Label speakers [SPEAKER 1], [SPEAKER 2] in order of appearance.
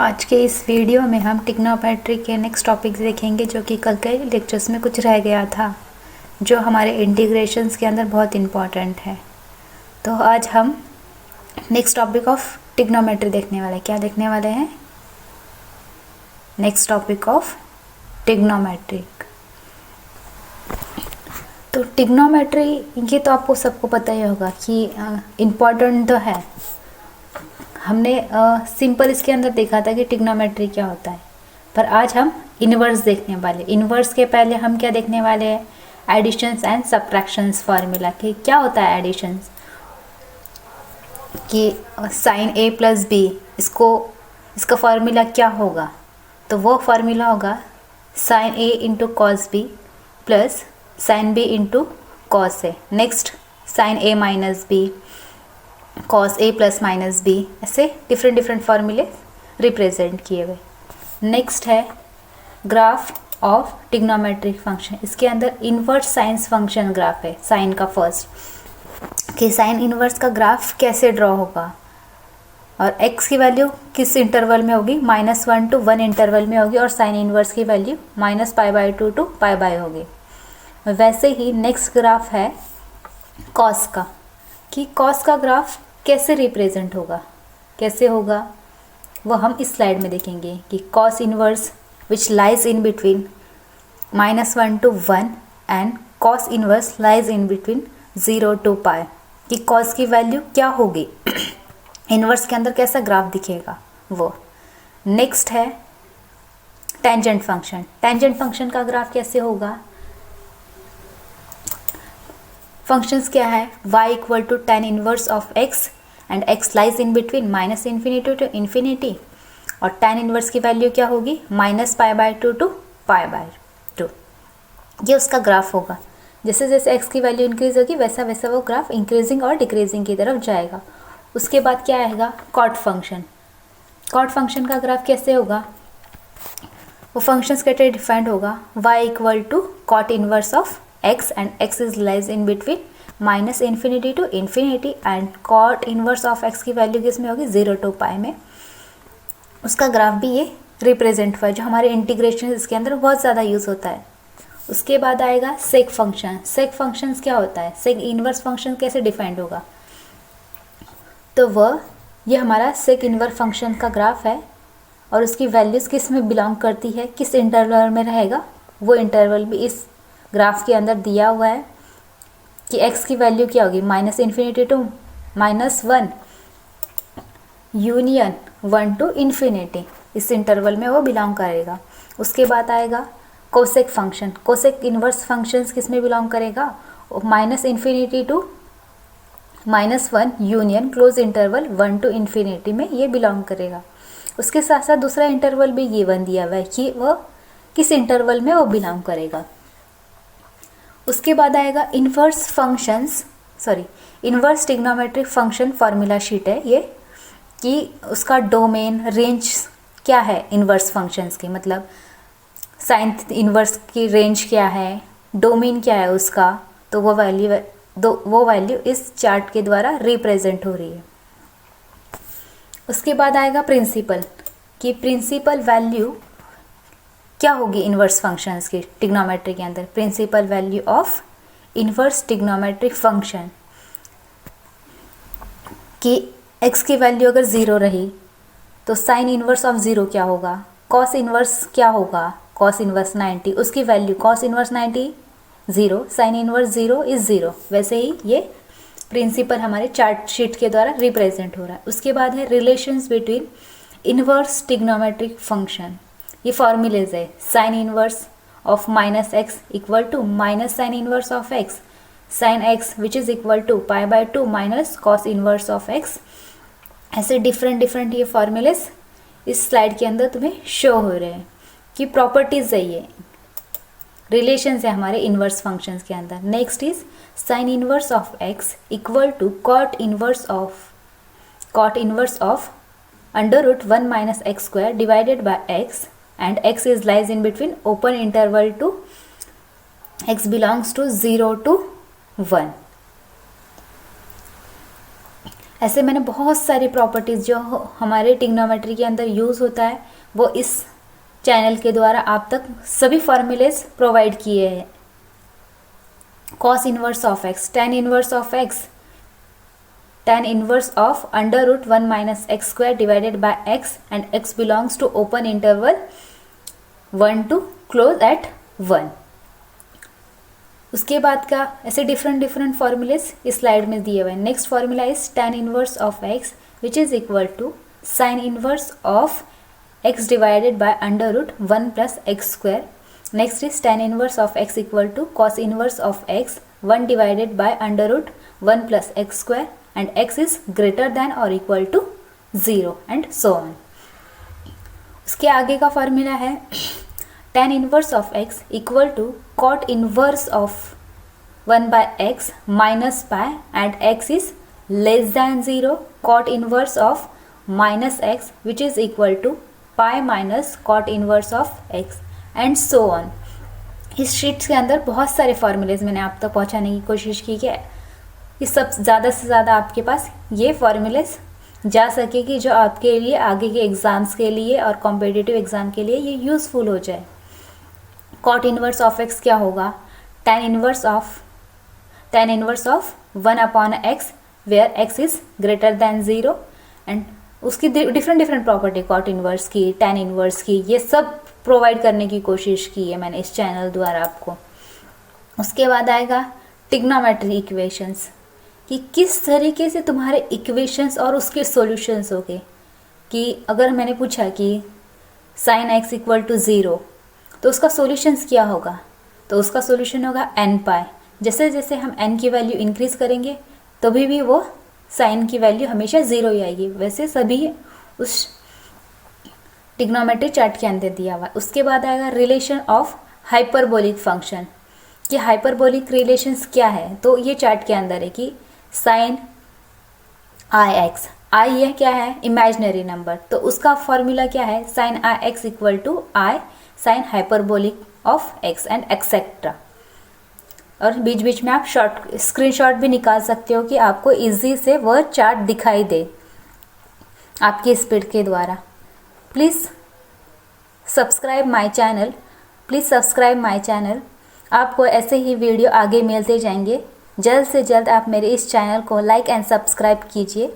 [SPEAKER 1] आज के इस वीडियो में हम ट्रिग्नोमेट्री के नेक्स्ट टॉपिक्स देखेंगे जो कि कल के लेक्चर्स में कुछ रह गया था, जो हमारे इंटीग्रेशंस के अंदर बहुत इम्पॉर्टेंट है। तो आज हम नेक्स्ट टॉपिक ऑफ ट्रिग्नोमेट्री देखने वाले हैं। क्या देखने वाले हैं? Next topic of trigonometry. तो ट्रिग्नोमेट्री ये तो आपको सबको पता ही होगा कि इम्पॉर्टेंट तो है। हमने सिंपल इसके अंदर देखा था कि ट्रिग्नोमेट्री क्या होता है, पर आज हम इन्वर्स देखने वाले। इन्वर्स के पहले हम क्या देखने वाले हैं? Additions and subtractions formula. कि क्या होता है एडिशंस? कि साइन ए प्लस बी, इसका फार्मूला क्या होगा? तो वो फार्मूला होगा sine A into cos B plus sine B into cos A. Next sine A minus B, cos A plus minus B, ऐसे डिफरेंट फार्मूले रिप्रेजेंट किए हुए। नेक्स्ट है ग्राफ ऑफ ट्रिग्नोमेट्रिक फंक्शन। इसके अंदर इन्वर्स साइंस फंक्शन ग्राफ है, sign का first, कि साइन इन्वर्स का ग्राफ कैसे ड्रॉ होगा और x की वैल्यू किस इंटरवल में होगी? -1 to 1 इंटरवल में होगी, और साइन इन्वर्स की वैल्यू -π/2 to π होगी। वैसे ही नेक्स्ट ग्राफ है कॉस का, कि कॉस का ग्राफ कैसे रिप्रेजेंट होगा, कैसे होगा वो हम इस स्लाइड में देखेंगे। कि cos inverse which lies in between -1 to 1 and cos inverse lies in between 0 to π, कि कॉस की वैल्यू क्या होगी, इन्वर्स के अंदर कैसा ग्राफ दिखेगा वो। नेक्स्ट है टेंजेंट फंक्शन। टेंजेंट फंक्शन का ग्राफ कैसे होगा? फंक्शंस क्या है? y equal to tan inverse of x and x lies in between -∞ to ∞, और tan इनवर्स की वैल्यू क्या होगी? -π/2 to π/2। ये उसका ग्राफ होगा। जैसे जैसे x की वैल्यू इंक्रीज होगी वैसा वैसा वो ग्राफ इंक्रीजिंग और डिक्रीजिंग की तरफ जाएगा। उसके बाद क्या आएगा? Cot function. कॉट फंक्शन का ग्राफ कैसे होगा? वो फंक्शंस कैसे डिफाइंड होगा? y equal to cot inverse of x and x is lies in between -∞ to ∞, and cot inverse of x की वैल्यू किस में होगी? 0 to π में। उसका ग्राफ भी ये रिप्रेजेंट हुआ है, जो हमारे इंटीग्रेशन इसके अंदर बहुत ज़्यादा यूज़ होता है। उसके बाद आएगा सेक फंक्शन। सेक फंक्शंस क्या होता है? सेक इनवर्स फंक्शन कैसे डिफाइंड होगा? तो ये हमारा सेक इनवर्स फंक्शन का ग्राफ है, और उसकी वैल्यूज़ किस में बिलोंग करती है, किस इंटरवल में रहेगा, वो इंटरवल भी इस ग्राफ के अंदर दिया हुआ है। कि x की वैल्यू क्या होगी? -∞ to -1 यूनियन 1 to ∞, इस इंटरवल में वो बिलोंग करेगा। उसके बाद आएगा cosec function. Cosec inverse functions किस में बिलोंग करेगा? -∞ to -1 union close interval 1 to ∞ में ये बिलोंग करेगा। उसके साथ साथ दूसरा इंटरवल भी गिवन दिया हुआ है कि वो किस इंटरवल में वो बिलोंग करेगा। उसके बाद आएगा inverse functions, inverse trigonometric function formula sheet है ये, कि उसका डोमेन रेंज क्या है इन्वर्स फंक्शंस की, मतलब साइन इन्वर्स की रेंज क्या है, डोमेन क्या है उसका। तो वो वैल्यू इस चार्ट के द्वारा रिप्रेजेंट हो रही है। उसके बाद आएगा प्रिंसिपल, कि प्रिंसिपल वैल्यू क्या होगी इन्वर्स फंक्शंस की ट्रिग्नोमेट्री के अंदर। Principal value of inverse trigonometric function, कि x की वैल्यू अगर 0 रही तो साइन इन्वर्स ऑफ 0 क्या होगा? कॉस इन्वर्स क्या होगा? कॉस इन्वर्स 90, उसकी value cos inverse 90 0, sign inverse 0 is 0। वैसे ही ये प्रिंसिपल हमारे चार्ट शीट के द्वारा रिप्रेजेंट हो रहा है। उसके बाद है relations between inverse trigonometric function. ये फॉर्मूलेज है। Sine inverse of -x equal to minus sine inverse of x, sine x which is equal to π/2 minus cos inverse of x। ऐसे डिफरेंट ये फॉर्मूलेज इस स्लाइड के अंदर तुम्हें show हो रहे हैं, कि प्रॉपर्टीज है, ये रिलेशंस है हमारे इन्वर्स फंक्शंस के अंदर। Next is sine inverse of x equal to cot inverse of √1 - x² divided by x, and x is lies in between open interval to x belongs to 0 to 1। ऐसे मैंने बहुत सारी properties जो हमारे trigonometry के अंदर यूज़ होता है वो इस चैनल के द्वारा आप तक सभी फॉर्मूलेज प्रोवाइड किए हैं। Cos inverse of x, tan inverse of x, tan inverse of under root 1 minus x square divided by x and x belongs to open interval 1 to close at 1। उसके बाद का ऐसे डिफरेंट फॉर्मूलेस इस slide में दिए हुए हैं। Next formula is tan inverse of x which is equal to sine inverse of x divided by under root 1 plus x square. Next is tan inverse of x equal to cos inverse of x 1 divided by under root 1 plus x square and x is greater than or equal to 0 and so on। उसके आगे का formula है tan inverse of x equal to cot inverse of 1 by x minus pi and x is less than 0 cot inverse of minus x which is equal to pi minus cot inverse of x and so on। इस sheets के अंदर बहुत सारे formulas मैंने आप तक पहुंचाने की कोशिश की है। ये सब ज़्यादा से ज़्यादा आपके पास ये फॉर्मूलेज जा सके कि जो आपके लिए आगे के एग्ज़ाम्स के लिए और कॉम्पिटिटिव एग्ज़ाम के लिए ये यूज़फुल हो जाए। कॉट इनवर्स ऑफ एक्स क्या होगा? tan inverse of 1 upon x where x is greater than 0 and उसकी डिफरेंट प्रॉपर्टी कॉट इनवर्स की, tan इनवर्स की, ये सब प्रोवाइड करने की कोशिश की है मैंने इस चैनल द्वारा आपको। उसके बाद आएगा ट्रिग्नोमेट्री इक्वेशंस कि किस तरीके से तुम्हारे इक्वेशंस और उसके सॉल्यूशंस होंगे। कि अगर मैंने पूछा कि साइन एक्स इक्वल टू 0 तो उसका सॉल्यूशंस क्या होगा? तो उसका सॉल्यूशन होगा n पाई। जैसे जैसे हम n की वैल्यू इंक्रीज़ करेंगे तभी भी वो साइन की वैल्यू हमेशा 0 ही आएगी। वैसे सभी उस ट्रिग्नोमेट्री चार्ट के अंदर दिया हुआ है। उसके बाद आएगा रिलेशन ऑफ हाइपरबोलिक फंक्शन कि हाइपरबोलिक रिलेशंस क्या है। तो ये चार्ट के अंदर है कि साइन आई एक्स, आई यह क्या है? इमेजिनरी नंबर, तो उसका फॉर्मूला क्या है? Sine i x equal to i sine hyperbolic of x and etcetera. और बीच बीच में आप स्क्रीनशॉट भी निकाल सकते हो कि आपको इजी से वह चार्ट दिखाई दे आपकी स्पीड के द्वारा। प्लीज़ सब्सक्राइब माय चैनल, आपको ऐसे ही वीडियो आगे मिलते जाएंगे। जल्द से जल्द आप मेरे इस चैनल को लाइक एंड सब्सक्राइब कीजिए।